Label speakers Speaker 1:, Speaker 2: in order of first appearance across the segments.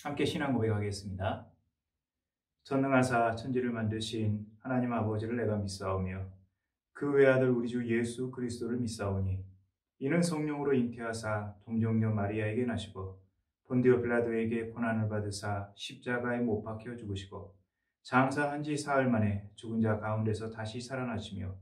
Speaker 1: 함께 신앙 고백하겠습니다. 전능하사 천지를 만드신 하나님 아버지를 내가 믿사오며 그 외아들 우리 주 예수 그리스도를 믿사오니 이는 성령으로 잉태하사 동정녀 마리아에게 나시고 본디오 빌라도에게 고난을 받으사 십자가에 못 박혀 죽으시고 장사한 지 사흘 만에 죽은 자 가운데서 다시 살아나시며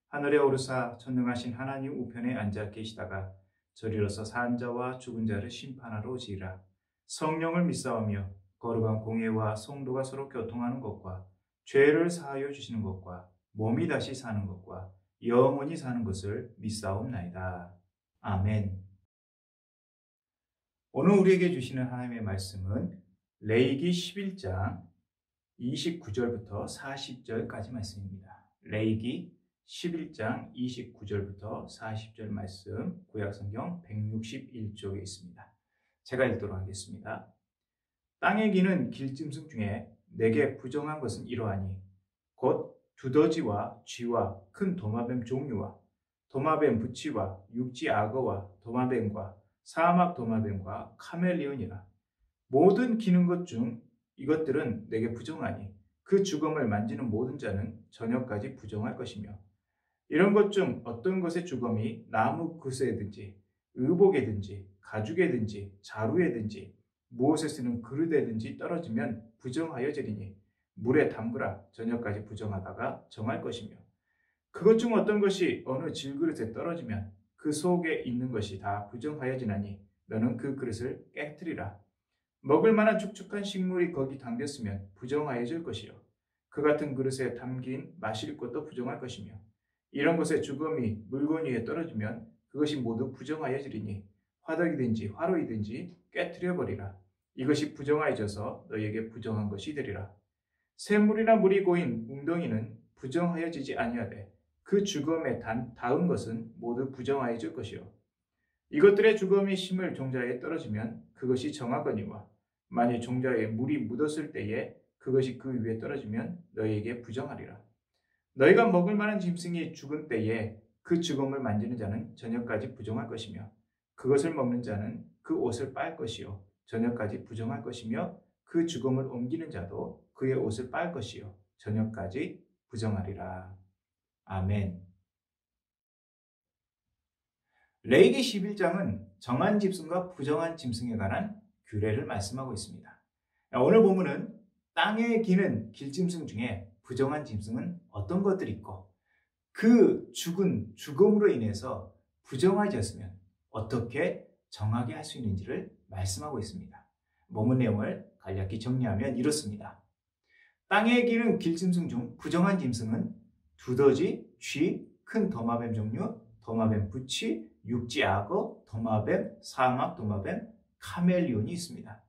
Speaker 1: 하늘에 오르사 전능하신 하나님 우편에 앉아 계시다가 저리로서 산 자와 죽은 자를 심판하러 오시리라. 성령을 믿사오며 거룩한 공예와 성도가 서로 교통하는 것과 죄를 사하여 주시는 것과 몸이 다시 사는 것과 영원히 사는 것을 믿사옵나이다. 아멘. 오늘 우리에게 주시는 하나님의 말씀은 레위기 11장 29절부터 40절까지 말씀입니다. 레위기 11장 29절부터 40절 말씀, 구약성경 161쪽에 있습니다. 제가 읽도록 하겠습니다. 땅에 기는 길짐승 중에 내게 부정한 것은 이러하니 곧 두더지와 쥐와 큰 도마뱀 종류와 도마뱀 부치와 육지 악어와 도마뱀과 사막 도마뱀과 카멜리온이라. 모든 기는 것 중 이것들은 내게 부정하니 그 죽음을 만지는 모든 자는 저녁까지 부정할 것이며 이런 것 중 어떤 것의 죽음이 나무 그새든지 의복에든지 가죽에든지 자루에든지 무엇에 쓰는 그릇에든지 떨어지면 부정하여지리니 물에 담그라. 저녁까지 부정하다가 정할 것이며 그것 중 어떤 것이 어느 질그릇에 떨어지면 그 속에 있는 것이 다 부정하여지나니 너는 그 그릇을 깨뜨리라. 먹을 만한 축축한 식물이 거기 담겼으면 부정하여질 것이요 그 같은 그릇에 담긴 마실 것도 부정할 것이며 이런 것의 죽음이 물건 위에 떨어지면 그것이 모두 부정하여지리니 화덕이든지 화로이든지 깨뜨려 버리라. 이것이 부정하여져서 너희에게 부정한 것이 되리라. 샘물이나 물이 고인 웅덩이는 부정하여지지 아니하되 그 죽음에 닿은 것은 모두 부정하여질 것이요 이것들의 죽음이 심을 종자에 떨어지면 그것이 정하거니와 만일 종자에 물이 묻었을 때에 그것이 그 위에 떨어지면 너희에게 부정하리라. 너희가 먹을 만한 짐승이 죽은 때에 그 죽음을 만지는 자는 저녁까지 부정할 것이며 그것을 먹는 자는 그 옷을 빨 것이요 저녁까지 부정할 것이며 그 죽음을 옮기는 자도 그의 옷을 빨 것이요 저녁까지 부정하리라. 아멘. 레위기 11장은 정한 짐승과 부정한 짐승에 관한 규례를 말씀하고 있습니다. 오늘 본문은 땅에 기는 길짐승 중에 부정한 짐승은 어떤 것들이 있고 그 죽은 죽음으로 인해서 부정하였으면 어떻게 정하게 할 수 있는지를 말씀하고 있습니다. 본문 내용을 간략히 정리하면 이렇습니다. 땅에 기는 길짐승 중 부정한 짐승은 두더지, 쥐, 큰 도마뱀 종류, 도마뱀 부치, 육지 악어, 도마뱀, 사막 도마뱀, 카멜리온이 있습니다.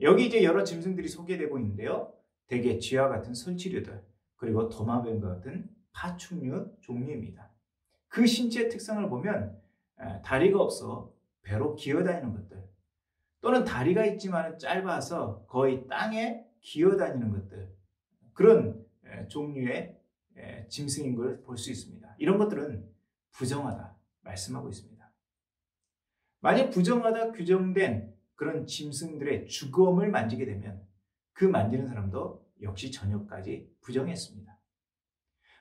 Speaker 1: 여기 이제 여러 짐승들이 소개되고 있는데요. 대개 쥐와 같은 설치류들, 그리고 도마뱀과 같은 파충류 종류입니다. 그 신체 특성을 보면 다리가 없어 배로 기어다니는 것들, 또는 다리가 있지만 짧아서 거의 땅에 기어다니는 것들, 그런 종류의 짐승인 걸 볼 수 있습니다. 이런 것들은 부정하다 말씀하고 있습니다. 만약 부정하다 규정된 그런 짐승들의 죽음을 만지게 되면 그 만지는 사람도 역시 저녁까지 부정했습니다.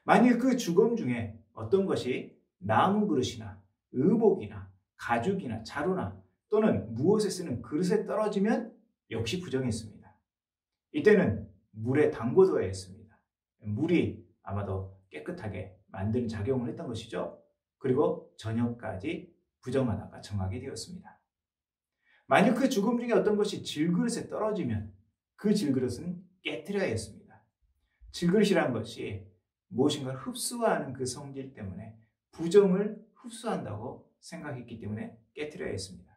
Speaker 1: 만일 그 죽음 중에 어떤 것이 나무 그릇이나 의복이나 가죽이나 자루나 또는 무엇에 쓰는 그릇에 떨어지면 역시 부정했습니다. 이때는 물에 담궈둬야 했습니다. 물이 아마도 깨끗하게 만드는 작용을 했던 것이죠. 그리고 저녁까지 부정하다가 정하게 되었습니다. 만약 그 죽음 중에 어떤 것이 질그릇에 떨어지면 그 질그릇은 깨뜨려야 했습니다. 질그릇이란 것이 무엇인가를 흡수하는 그 성질 때문에 부정을 흡수한다고 생각했기 때문에 깨뜨려야 했습니다.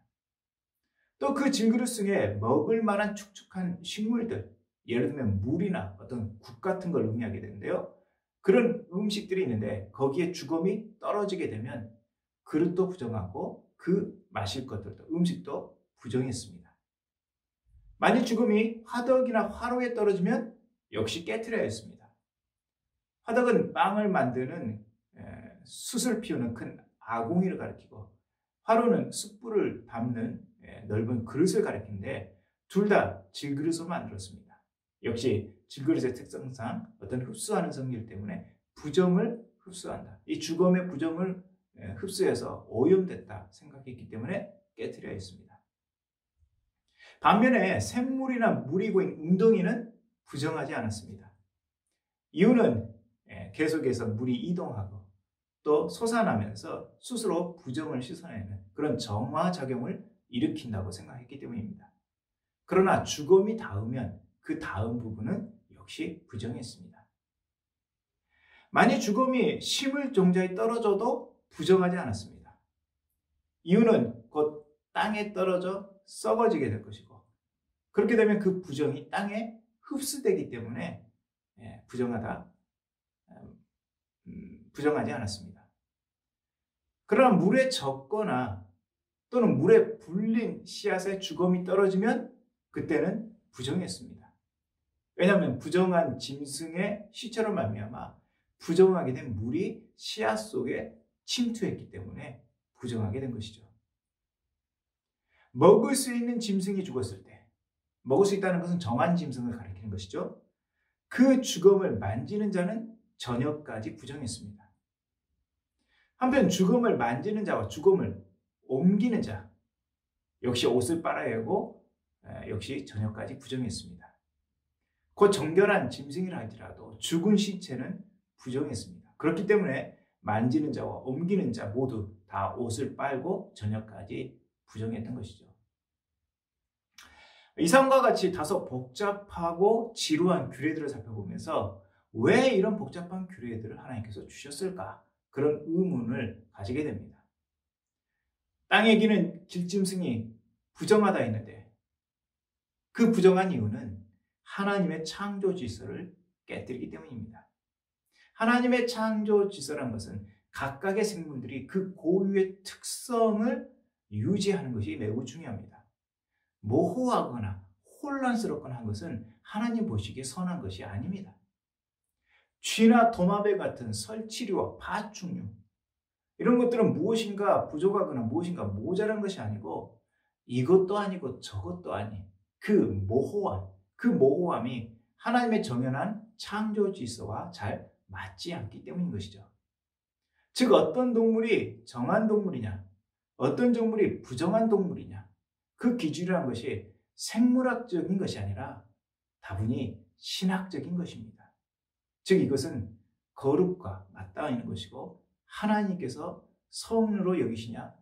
Speaker 1: 또 그 질그릇 속에 먹을 만한 축축한 식물들, 예를 들면 물이나 어떤 국 같은 걸 의미하게 되는데요. 그런 음식들이 있는데 거기에 죽음이 떨어지게 되면 그릇도 부정하고 그 마실 것들도 음식도 부정했습니다. 만일 죽음이 화덕이나 화로에 떨어지면 역시 깨뜨려야 했습니다. 화덕은 빵을 만드는 숯을 피우는 큰 아궁이를 가리키고 화로는 숯불을 담는 넓은 그릇을 가리키는데 둘 다 질그릇으로 만들었습니다. 역시 질그릇의 특성상 어떤 흡수하는 성질 때문에 부정을 흡수한다. 이 주검의 부정을 흡수해서 오염됐다 생각했기 때문에 깨트려 있습니다. 반면에 샘물이나 물이 고인 웅덩이는 부정하지 않았습니다. 이유는 계속해서 물이 이동하고 또 솟아나면서 스스로 부정을 씻어내는 그런 정화작용을 일으킨다고 생각했기 때문입니다. 그러나 주검이 닿으면 그 다음 부분은 역시 부정했습니다. 만약 주검이 심을 종자에 떨어져도 부정하지 않았습니다. 이유는 곧 땅에 떨어져 썩어지게 될 것이고 그렇게 되면 그 부정이 땅에 흡수되기 때문에 부정하지 않았습니다. 그러나 물에 젖거나 또는 물에 불린 씨앗에 주검이 떨어지면 그때는 부정했습니다. 왜냐하면 부정한 짐승의 시체로 말미암아 부정하게 된 물이 씨앗 속에 침투했기 때문에 부정하게 된 것이죠. 먹을 수 있는 짐승이 죽었을 때, 먹을 수 있다는 것은 정한 짐승을 가리키는 것이죠. 그 주검을 만지는 자는 저녁까지 부정했습니다. 한편 주검을 만지는 자와 주검을 옮기는 자 역시 옷을 빨아야고 역시 저녁까지 부정했습니다. 곧 정결한 짐승이라 할지라도 죽은 시체는 부정했습니다. 그렇기 때문에 만지는 자와 옮기는 자 모두 다 옷을 빨고 저녁까지 부정했던 것이죠. 이상과 같이 다소 복잡하고 지루한 규례들을 살펴보면서 왜 이런 복잡한 규례들을 하나님께서 주셨을까? 그런 의문을 가지게 됩니다. 땅에 기는 길짐승이 부정하다 했는데 그 부정한 이유는 하나님의 창조 질서를 깨뜨리기 때문입니다. 하나님의 창조 질서라는 것은 각각의 생물들이 그 고유의 특성을 유지하는 것이 매우 중요합니다. 모호하거나 혼란스럽거나 한 것은 하나님 보시기에 선한 것이 아닙니다. 쥐나 도마뱀 같은 설치류와 파충류 이런 것들은 무엇인가 부족하거나 무엇인가 모자란 것이 아니고 이것도 아니고 저것도 아닌 그 모호함이 하나님의 정연한 창조 질서와 잘 맞지 않기 때문인 것이죠. 즉 어떤 동물이 정한 동물이냐 어떤 동물이 부정한 동물이냐 그 기준이라는 것이 생물학적인 것이 아니라 다분히 신학적인 것입니다. 즉 이것은 거룩과 맞닿아 있는 것이고 하나님께서 선으로 여기시냐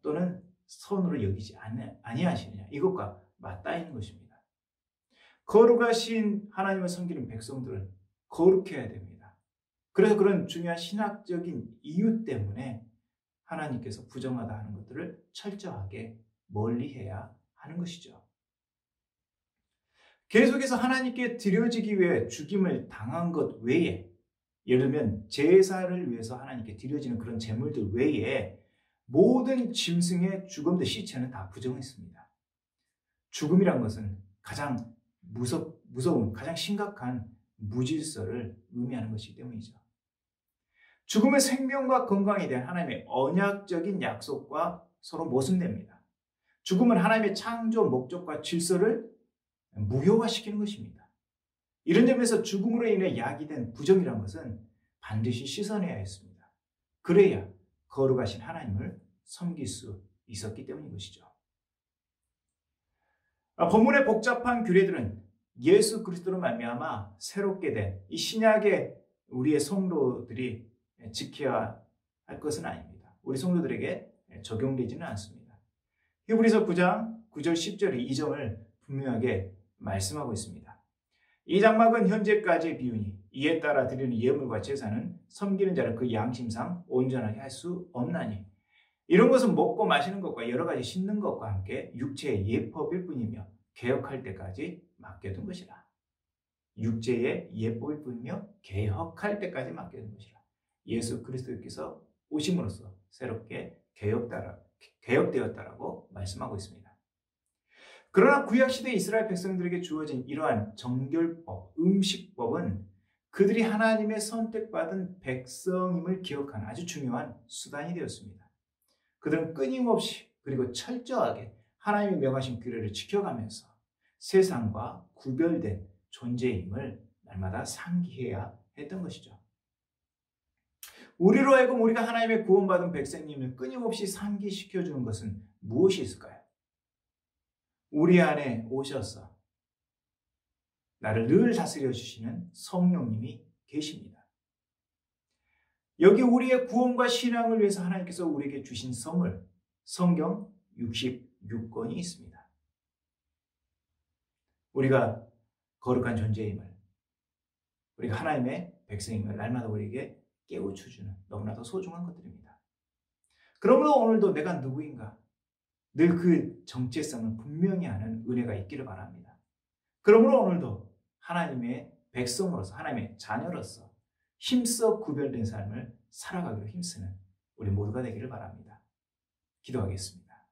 Speaker 1: 또는 선으로 여기지 아니하시느냐 이것과 맞닿아 있는 것입니다. 거룩하신 하나님을 섬기는 백성들은 거룩해야 됩니다. 그래서 그런 중요한 신학적인 이유 때문에 하나님께서 부정하다 하는 것들을 철저하게 멀리해야 하는 것이죠. 계속해서 하나님께 드려지기 위해 죽임을 당한 것 외에 예를 들면 제사를 위해서 하나님께 드려지는 그런 제물들 외에 모든 짐승의 죽음들 시체는 다 부정했습니다. 죽음이란 것은 가장 무서운 가장 심각한 무질서를 의미하는 것이기 때문이죠. 죽음은 생명과 건강에 대한 하나님의 언약적인 약속과 서로 모순됩니다. 죽음은 하나님의 창조 목적과 질서를 무효화시키는 것입니다. 이런 점에서 죽음으로 인해 야기된 부정이라는 것은 반드시 씻어내야 했습니다. 그래야 거룩하신 하나님을 섬길 수 있었기 때문인 것이죠. 본문의 복잡한 규례들은 예수 그리스도로 말미암아 새롭게 된 이 신약의 우리의 성도들이 지켜야 할 것은 아닙니다. 우리 성도들에게 적용되지는 않습니다. 히브리서 9장 9절 10절 이 점을 분명하게 말씀하고 있습니다. 이 장막은 현재까지의 비유니 이에 따라 드리는 예물과 제사는 섬기는 자를 그 양심상 온전하게 할 수 없나니 이런 것은 먹고 마시는 것과 여러 가지 씻는 것과 함께 육체의 예법일 뿐이며 개혁할 때까지 맡겨둔 것이라. 육체의 예법일 뿐이며 개혁할 때까지 맡겨둔 것이라. 예수 그리스도께서 오심으로써 새롭게 개혁되었다라고 말씀하고 있습니다. 그러나 구약시대 이스라엘 백성들에게 주어진 이러한 정결법, 음식법은 그들이 하나님의 선택받은 백성임을 기억하는 아주 중요한 수단이 되었습니다. 그들은 끊임없이 그리고 철저하게 하나님이 명하신 규례를 지켜가면서 세상과 구별된 존재임을 날마다 상기해야 했던 것이죠. 우리로 하여금 우리가 하나님의 구원받은 백성님을 끊임없이 상기시켜주는 것은 무엇이 있을까요? 우리 안에 오셔서 나를 늘 다스려 주시는 성령님이 계십니다. 여기 우리의 구원과 신앙을 위해서 하나님께서 우리에게 주신 선물, 성경 66권이 있습니다. 우리가 거룩한 존재임을, 우리가 하나님의 백성임을 날마다 우리에게 깨우쳐주는 너무나도 소중한 것들입니다. 그러므로 오늘도 내가 누구인가 늘 그 정체성을 분명히 아는 은혜가 있기를 바랍니다. 그러므로 오늘도 하나님의 백성으로서, 하나님의 자녀로서 힘써 구별된 삶을 살아가기로 힘쓰는 우리 모두가 되기를 바랍니다. 기도하겠습니다.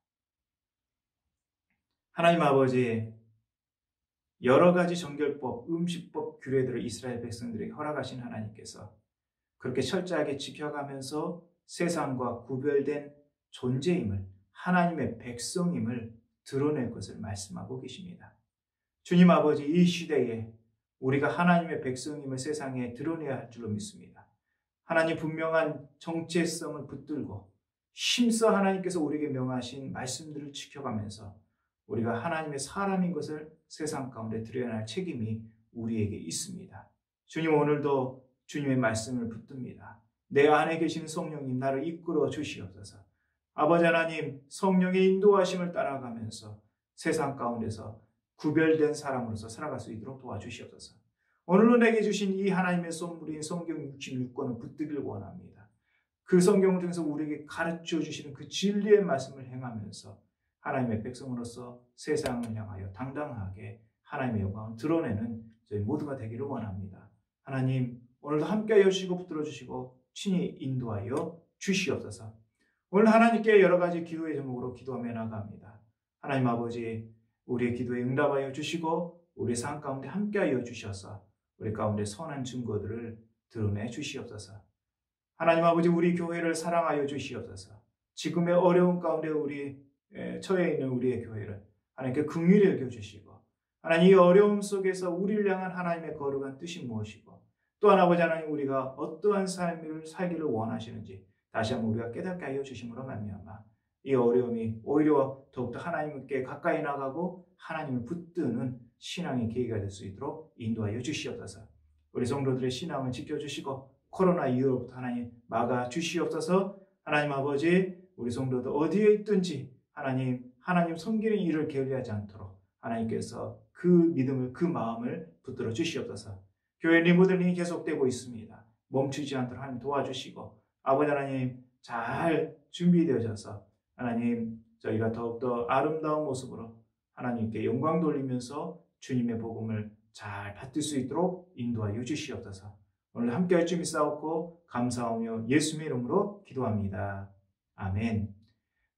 Speaker 1: 하나님 아버지, 여러 가지 정결법, 음식법, 규례들을 이스라엘 백성들에게 허락하신 하나님께서 그렇게 철저하게 지켜가면서 세상과 구별된 존재임을, 하나님의 백성임을 드러낼 것을 말씀하고 계십니다. 주님 아버지, 이 시대에 우리가 하나님의 백성임을 세상에 드러내야 할 줄로 믿습니다. 하나님 분명한 정체성을 붙들고 힘써 하나님께서 우리에게 명하신 말씀들을 지켜가면서 우리가 하나님의 사람인 것을 세상 가운데 드러내야 할 책임이 우리에게 있습니다. 주님, 오늘도 주님의 말씀을 붙듭니다. 내 안에 계신 성령님, 나를 이끌어 주시옵소서. 아버지 하나님, 성령의 인도하심을 따라가면서 세상 가운데서 구별된 사람으로서 살아갈 수 있도록 도와주시옵소서. 오늘로 내게 주신 이 하나님의 선물인 성경 66권을 붙들길 원합니다. 그 성경을 통해서 우리에게 가르쳐 주시는 그 진리의 말씀을 행하면서 하나님의 백성으로서 세상을 향하여 당당하게 하나님의 영광을 드러내는 저희 모두가 되기를 원합니다. 하나님, 오늘도 함께하여 주시고 붙들어 주시고 친히 인도하여 주시옵소서. 오늘 하나님께 여러 가지 기도의 제목으로 기도하며 나갑니다. 하나님 아버지, 우리의 기도에 응답하여 주시고 우리의 삶 가운데 함께하여 주셔서 우리 가운데 선한 증거들을 드러내 주시옵소서. 하나님 아버지, 우리 교회를 사랑하여 주시옵소서. 지금의 어려운 가운데 우리 처해 있는 우리의 교회를 하나님께 긍휼히 여겨주시고, 하나님 이 어려움 속에서 우리를 향한 하나님의 거룩한 뜻이 무엇이고, 또한 아버지 하나님 우리가 어떠한 삶을 살기를 원하시는지 다시 한번 우리가 깨닫게 하여 주심으로 말미암아 이 어려움이 오히려 더욱더 하나님께 가까이 나가고 하나님을 붙드는 신앙의 계기가 될 수 있도록 인도하여 주시옵소서. 우리 성도들의 신앙을 지켜주시고 코로나 이후로부터 하나님 막아 주시옵소서. 하나님 아버지, 우리 성도들 어디에 있든지 하나님 섬기는 일을 게을리하지 않도록 하나님께서 그 믿음을, 그 마음을 붙들어 주시옵소서. 교회 리모델링이 계속되고 있습니다. 멈추지 않도록 하나님 도와주시고, 아버지 하나님 잘 준비되어져서 하나님 저희가 더욱더 아름다운 모습으로 하나님께 영광 돌리면서 주님의 복음을 잘 받을 수 있도록 인도하여 주시옵소서. 오늘 함께할 줄 믿사옵고 감사하며 예수님의 이름으로 기도합니다. 아멘.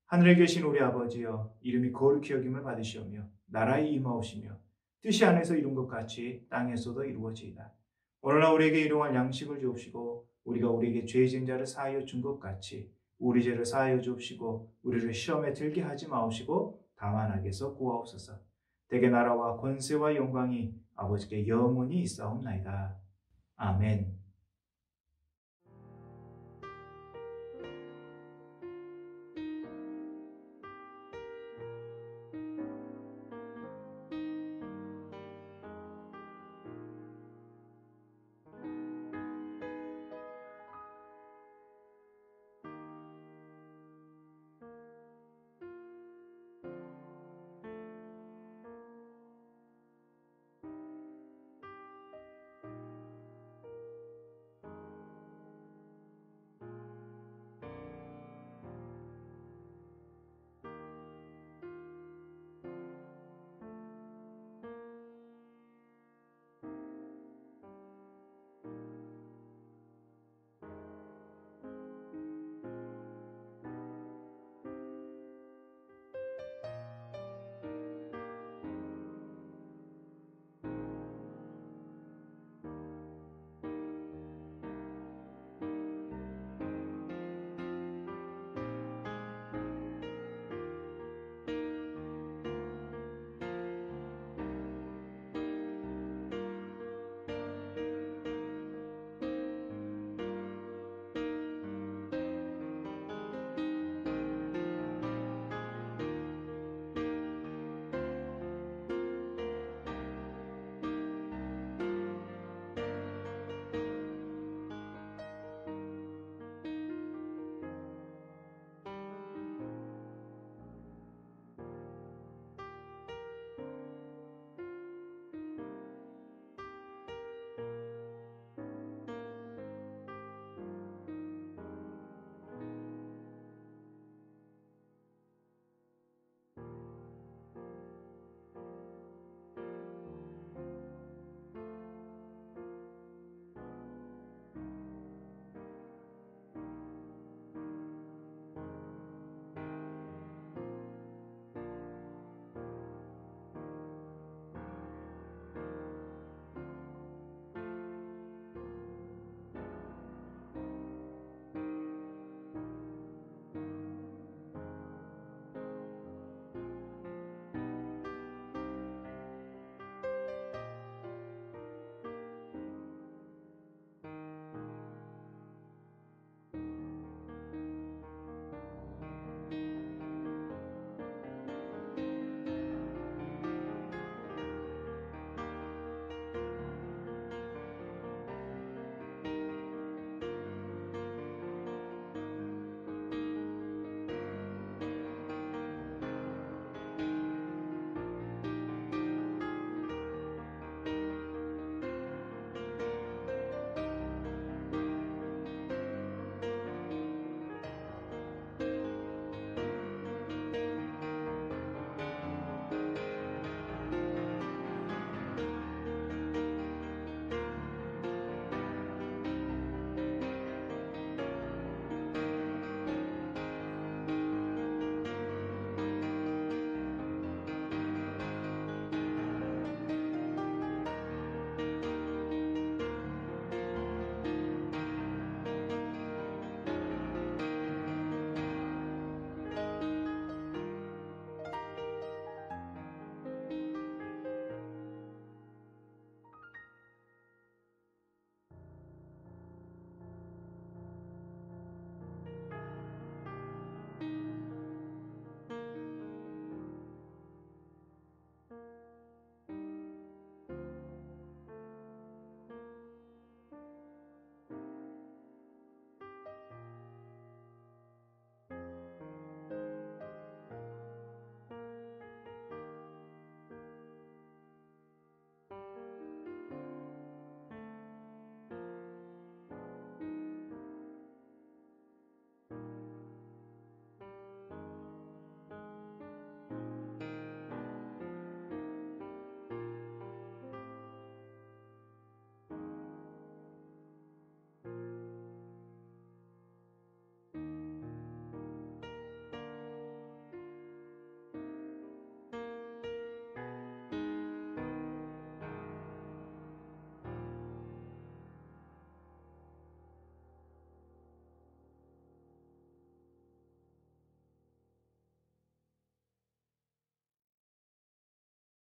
Speaker 1: 하늘에 계신 우리 아버지여, 이름이 거룩히 여김을 받으시오며 나라의 임하오시며 뜻이 하늘에서 이룬 것 같이 땅에서도 이루어지이다. 오늘날 우리에게 일용할 양식을 주옵시고 우리가 우리에게 죄진 자를 사하여 준 것 같이 우리 죄를 사하여 주옵시고 우리를 시험에 들게 하지 마옵시고 다만 악에서 구하옵소서. 대개 나라와 권세와 영광이 아버지께 영원히 있사옵나이다. 아멘.